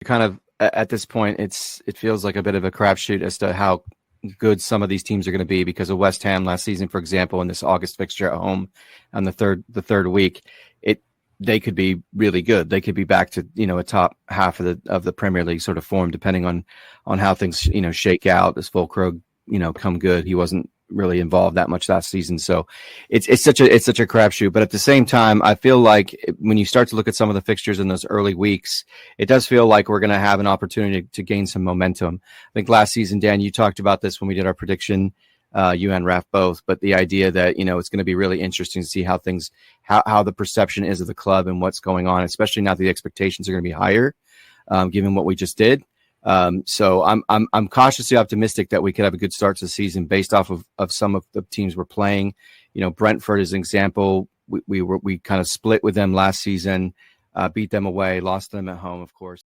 kind of at this point, it feels like a bit of a crapshoot as to how good some of these teams are going to be, because of West Ham last season, for example, in this August fixture at home on the third week, they could be really good. They could be back to, a top half of the Premier League sort of form, depending on how things, shake out. As Fulkrug, come good. He wasn't really involved that much last season. So it's such a crapshoot. But at the same time, I feel like when you start to look at some of the fixtures in those early weeks, it does feel like we're going to have an opportunity to gain some momentum. I think last season, Dan, you talked about this when we did our prediction, you and Raf both, but the idea that, it's going to be really interesting to see how the perception is of the club and what's going on, especially now that the expectations are going to be higher, given what we just did. So I'm cautiously optimistic that we could have a good start to the season based off of some of the teams we're playing. Brentford is an example. We kind of split with them last season, beat them away, lost them at home, of course.